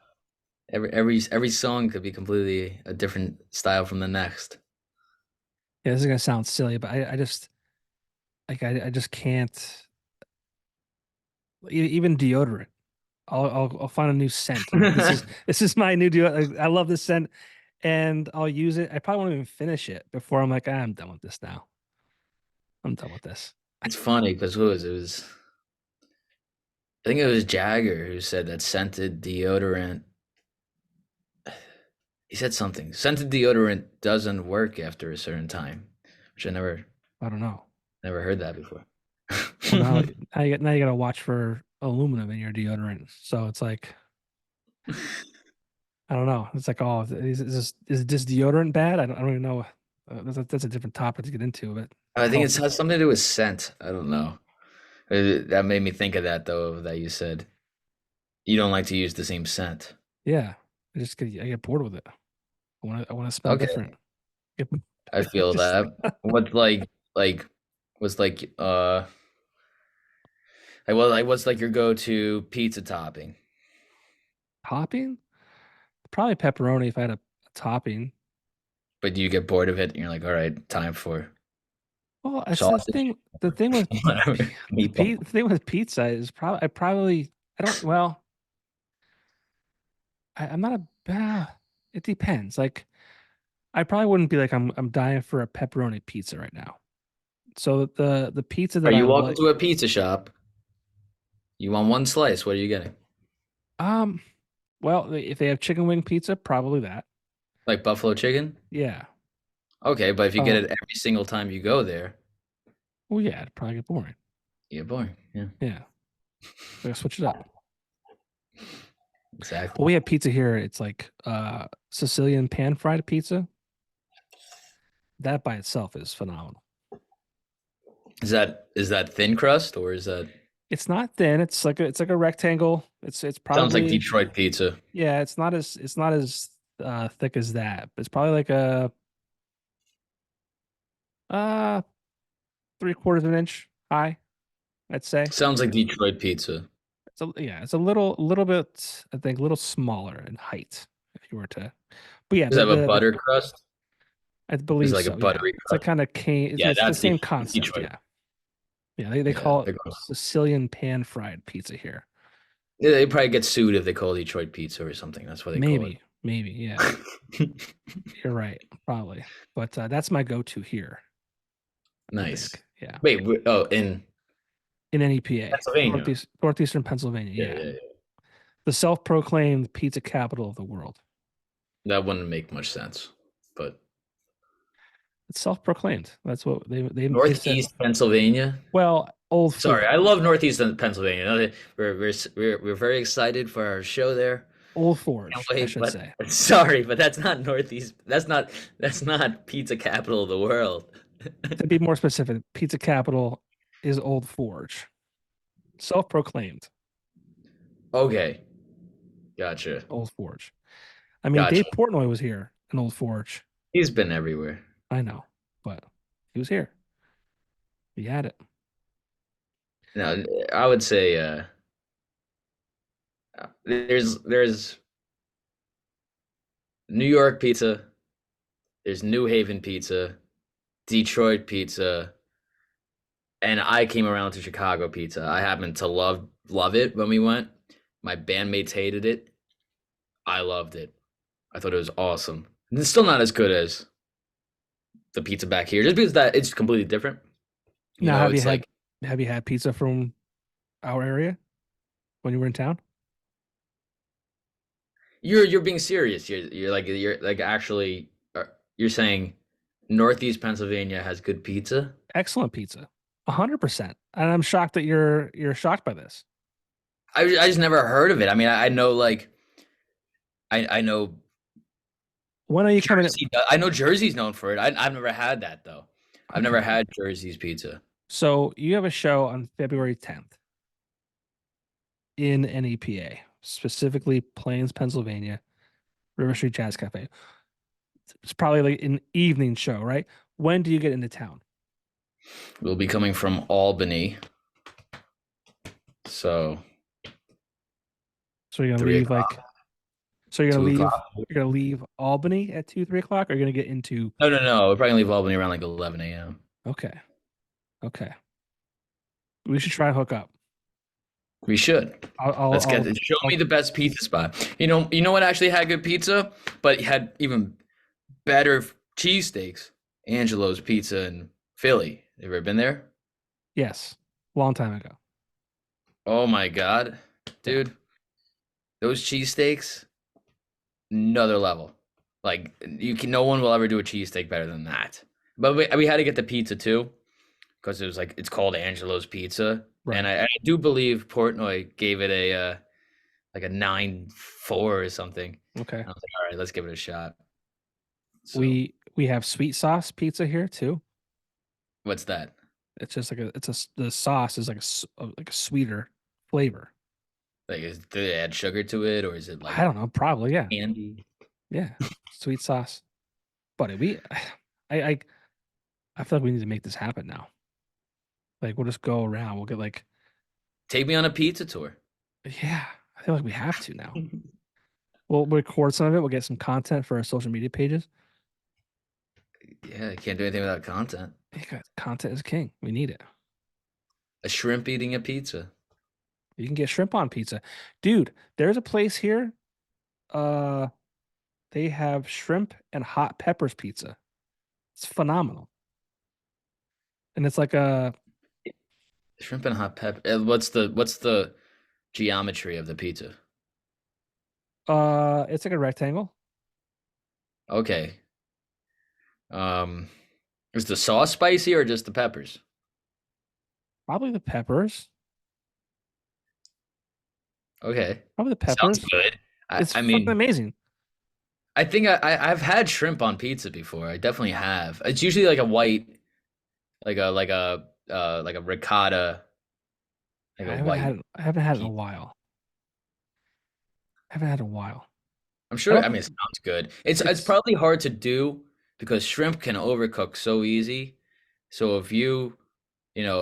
every song could be completely a different style from the next. Yeah, this is gonna sound silly, but I just like I just can't even deodorant. I'll find a new scent. I'm like, this is my new deodorant. I love this scent, and I'll use it. I probably won't even finish it before I'm like, I'm done with this now. I'm done with this. It's funny because who was it? It was I think it was Jagger who said that scented deodorant. He said something. Scented deodorant doesn't work after a certain time, which I I don't know. never heard that before. Well, now you gotta watch for aluminum in your deodorant. So it's like I don't know. It's like, oh, is this deodorant bad? I don't even know. That's a different topic to get into, but I think it health. has something to do with scent. I don't know. That made me think of that though. That you said you don't like to use the same scent. Yeah, I get bored with it. I want to smell Okay, different. Get- I feel Just that. What like what's what's like your go-to pizza topping? topping, probably pepperoni if I had a topping. But do you get bored of it and you're like, all right, time for Well, that's the sausage, thing. The thing with whatever, meatball. the thing with pizza is probably I don't well I'm not it depends. Like I probably wouldn't be like I'm dying for a pepperoni pizza right now. So the pizza Are that I you walking like, to a pizza shop? You want one slice. What are you getting? um, well, if they have chicken wing pizza, probably that. Like buffalo chicken? Yeah. Okay, but if you get it Um, every single time you go there, well, yeah, it'd probably get boring. you get boring. Yeah, Yeah, I gotta switch it up. Well, exactly. we have pizza here. It's like Sicilian pan fried pizza. That by itself is phenomenal. Is that thin crust or is that It's not thin. It's like a rectangle. It's sounds like probably Detroit pizza? yeah. It's not as thick as that. But it's probably like a uh 3/4 of an inch high. I'd say. Sounds like Detroit pizza. Yeah, it's a little bit, I think, a little smaller in height if you were to. But yeah, Does it have a butter crust? I Is it believe like a so. Yeah, buttery it's like crust? kind of cane. It's, Yeah, it's the same It's concept. Detroit. Yeah, yeah. They Yeah, call it they're gross. Sicilian pan fried pizza here. Yeah, they probably get sued if they call it Detroit pizza or something. That's what they call Maybe. Yeah, it. you're right. Probably, but that's my go-to here. I Nice. think. Yeah, Wait, in in any PA, Pennsylvania. northeastern Pennsylvania. Yeah, Yeah, yeah, yeah. the self-proclaimed pizza capital of the world. That wouldn't make much sense. But It's self-proclaimed. That's what they said. Northeast Pennsylvania. Well, Old Sorry, Forge. I love Northeast Pennsylvania. We're very excited for our show there. Old Can't Forge, I wait, should but say. sorry, but that's not Northeast. That's not pizza capital of the world. To be more specific, pizza capital is Old Forge. Self-proclaimed Okay, gotcha, Old Forge. I mean, gotcha. Dave Portnoy was here in Old Forge. He's been everywhere. I know, but he was here. He had it. No, I would say there's New York pizza, there's New Haven pizza, Detroit pizza, and I came around to Chicago pizza. I happened to love it when we went. My bandmates hated it. I loved it. I thought it was awesome. And it's still not as good as the pizza back here, just because that it's completely different. You Now, know, have you it's had like have you had pizza from our area when you were in town? you're being serious. You're like you're saying Northeast Pennsylvania has good pizza. Excellent pizza. 100%. And I'm shocked that you're shocked by this. I just never heard of it. I mean, I know like I know When are you coming in? Jersey. I know Jersey's known for it. I've never had that though. I've never Okay. had Jersey's pizza. So you have a show on February 10th in NEPA, specifically Plains, Pennsylvania, River Street Jazz Cafe. It's probably like an evening show, right? When do you get into town? We'll be coming from Albany, so So you're gonna 3 o'clock, leave like so you're gonna 2 o'clock. leave you're gonna leave Albany at 2, 3 o'clock, or you're gonna get into No. We're probably gonna leave Albany around like 11 a.m. okay, okay. We should try to hook up. We should. I'll I'll, Let's get I'll, it. Show me I'll the best pizza spot. You know what actually had good pizza, but had even better cheesesteaks. Angelo's Pizza in Philly. You ever been there? yes, long time ago. Oh my God, Yeah. dude, those cheesesteaks, another level. Like no one will ever do a cheesesteak better than that. But we had to get the pizza too because it was like it's called Angelo's Pizza, and Right. I do believe Portnoy gave it a like a 9.4 or something. Okay. And I was like, all right, let's give it a shot. So We have sweet sauce pizza here too. what's that? It's just like the sauce is like like a sweeter flavor. Like, do they add sugar to it, or is it I like don't know, probably, yeah. candy? Yeah. Sweet sauce. But I I I feel like we need to make this happen now. Like we'll just go around. We'll get like Take me on a pizza tour. yeah, I feel like we have to now. We'll record some of it. We'll get some content for our social media pages. Yeah, I can't do anything without content. Yeah, content is king. We need it. A shrimp eating a pizza. You can get shrimp on pizza. Dude, there's a place here. Uh they have shrimp and hot peppers pizza. It's phenomenal. And it's like a Shrimp and hot pepper. What's the geometry of the pizza? it's like a rectangle. Okay. Um, is the sauce spicy or just the peppers? Probably the peppers. Okay, Probably the sounds peppers. good. It's I fucking mean, amazing. I think I've had shrimp on pizza before. I definitely have. It's usually like a white, like a ricotta, like a white. I haven't had it in a Pizza. while. I haven't had it in a while. I'm I sure. don't I mean, think it sounds good. It's it's probably hard to do because shrimp can overcook so easy. So if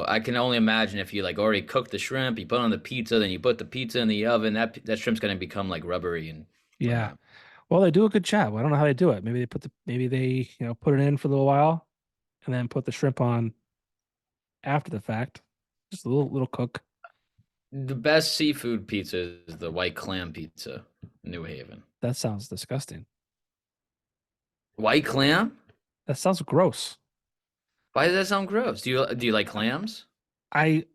I can only imagine if you like already cook the shrimp, you put it on the pizza, then you put the pizza in the oven, that shrimp's gonna become like rubbery and yeah. whatnot. Well, they do a good job. I don't know how they do it. Maybe they, put it in for a little while and then put the shrimp on after the fact. Just a little cook. The best seafood pizza is the white clam pizza in New Haven. That sounds disgusting. White clam? That sounds gross. Why does that sound gross? Do you like clams? I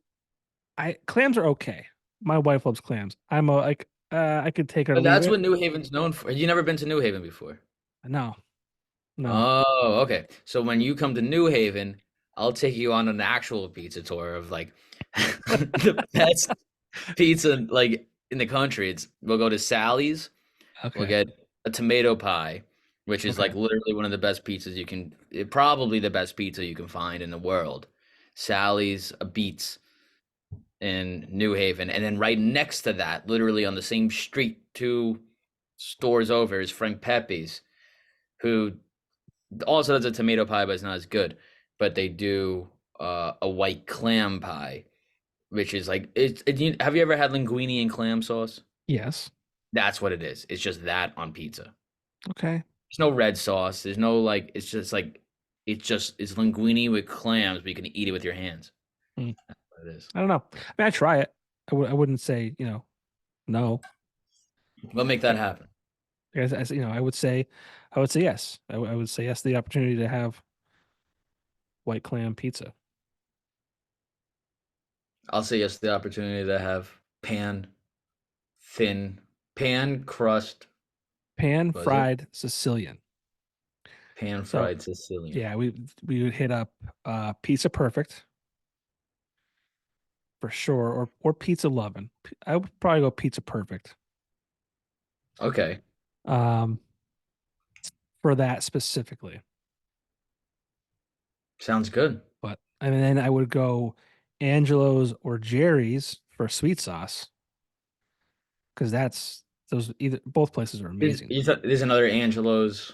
clams are okay. My wife loves clams. I'm a like I could take it or But leave that's it. what New Haven's known for. You never been to New Haven before? No, no. Oh, okay. So when you come to New Haven, I'll take you on an actual pizza tour of like the best pizza like in the country. We'll go to Sally's. We'll Okay. get a tomato pie, which is Okay. like literally one of the best pizzas probably the best pizza you can find in the world. Sally's, a Beats in New Haven, and then right next to that, literally on the same street, 2 stores over, is Frank Pepe's, who also does a tomato pie, but it's not as good. But they do a white clam pie, which is like have you ever had linguine and clam sauce? Yes. That's what it is. It's just that on pizza. Okay. There's no red sauce. There's no like. It's just like it's linguine with clams, but you can eat it with your hands. Hmm. That's what it is. I don't know. I mean, I try it. I wouldn't say, no. We'll make that happen. I would say yes. I would say yes to the opportunity to have white clam pizza. I'll say yes to the opportunity to have thin, pan crust. Pan Was it fried Sicilian. pan So fried Sicilian? yeah, we would hit up Pizza Perfect for sure, or Pizza Lovin'. I would probably go Pizza Perfect. Okay, Um, for that specifically. sounds good. But and then I would go Angelo's or Jerry's for sweet sauce because that's those either both places are amazing. There's another Angelo's.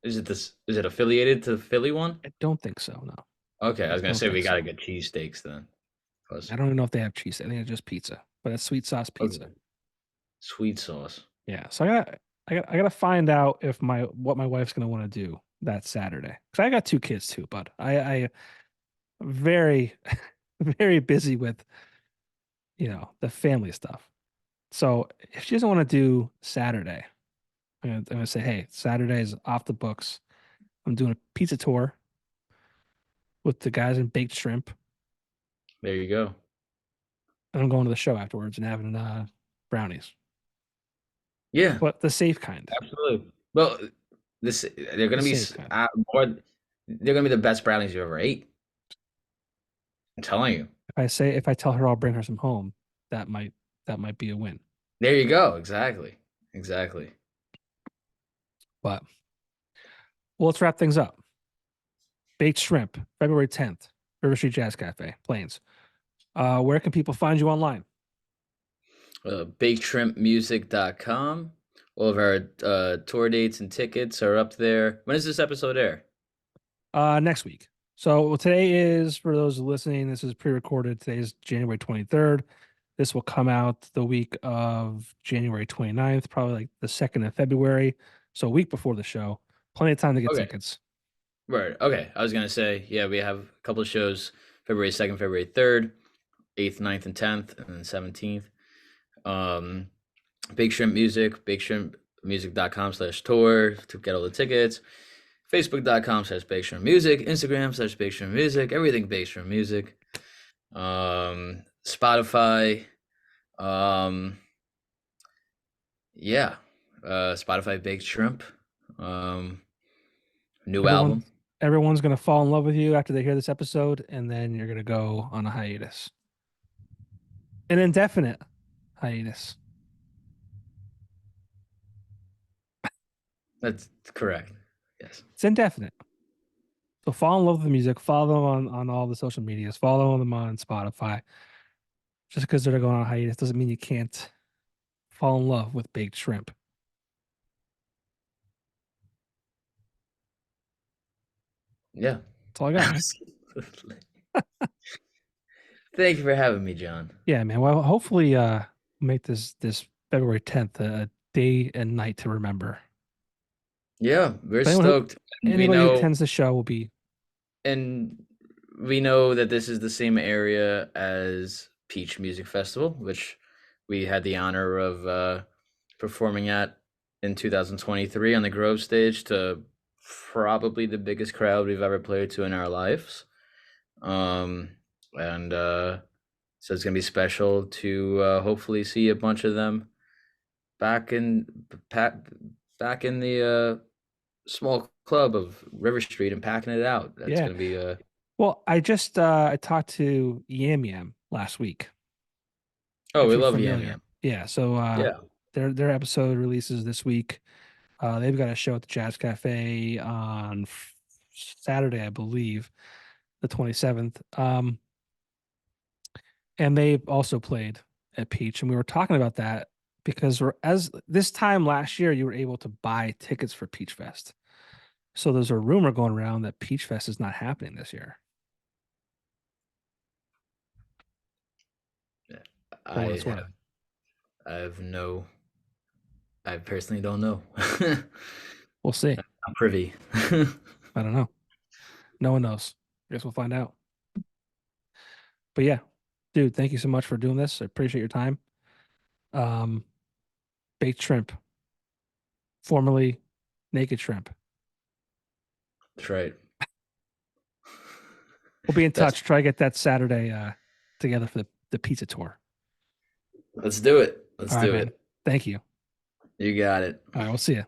Is it affiliated to the Philly one? I don't think so. No, Okay, I I was gonna don't say we think gotta so. get cheesesteaks then. Plus, I don't even know if they have cheese. I think it's just pizza, but it's sweet sauce pizza. okay, sweet sauce. Yeah. So I gotta find out if what my wife's gonna want to do that Saturday because I got two kids too, but I very very busy with the family stuff. So if she doesn't want to do Saturday, I'm gonna say, hey, Saturday is off the books. I'm doing a pizza tour with the guys in baked shrimp, There you go. and I'm going to the show afterwards and having brownies, Yeah, but the safe kind. absolutely. Well, they're The gonna be safe kind. more. They're gonna be the best brownies you ever ate. I'm telling you. If I tell her I'll bring her some home, that might that might be a win. There you go. Exactly. Exactly. But well, let's wrap things up. Baked shrimp, February 10th, River Street Jazz Cafe, Plains. Where can people find you online? BakedShrimpMusic.com. All of our tour dates and tickets are up there. When does this episode air? Next week. So today is, for those listening, this is pre-recorded. Today is January 23rd. This will come out the week of January 29th, probably like the 2nd of February. So a week before the show. Plenty of time to get Okay. tickets. Right. Okay. I was gonna say, yeah, we have a couple of shows February 2nd, February 3rd, 8th, 9th, and 10th, and then 17th. Um Big Shrimp Music, BigShrimpMusic.com/tour to get all the tickets. Facebook.com/Big Shrimp Music, Instagram/Big Shrimp Music, everything Big Shrimp Music. Spotify. Um yeah. Spotify Baked Shrimp. Um New Everyone, album. everyone's gonna fall in love with you after they hear this episode, and then you're gonna go on a hiatus, an indefinite hiatus. That's correct. Yes. It's indefinite. So fall in love with the music. Follow them on all the social medias. Follow them on Spotify. Just because they're going on a hiatus doesn't mean you can't fall in love with baked shrimp. Yeah. That's all I got, man. Absolutely. Thank you for having me, John. Yeah, man. Well, hopefully, make this February 10th a day and night to remember. Yeah, we're So anyone who stoked. And anybody who attends the show will be. and we know that this is the same area as Peach Music Festival, which we had the honor of performing at in 2023 on the Grove stage to probably the biggest crowd we've ever played to in our lives. Um, and so it's gonna be special to hopefully see a bunch of them back in back in the small club of River Street and packing it out. That's Yeah. gonna be Well, I talked to Yam Yam last week. oh, If we you're love Yam familiar. Yam. Yeah. So Yeah. their episode releases this week. They've got a show at the Jazz Cafe on Saturday, I believe, the 27th. And they also played at Peach, and we were talking about that because as this time last year, you were able to buy tickets for Peach Fest. So there's a rumor going around that Peach Fest is not happening this year. Yeah. For what I it's have worth, I have no I personally don't know. we'll see. I'm privy. I don't know. No one knows. I guess we'll find out. But yeah, dude, thank you so much for doing this. I appreciate your time. Um, Baked shrimp, formerly naked shrimp. That's right. We'll be in That's touch. Try to get that Saturday together for the pizza tour. let's do it. Let's All right, do man. it. Thank you. You got it. All right, we'll see you.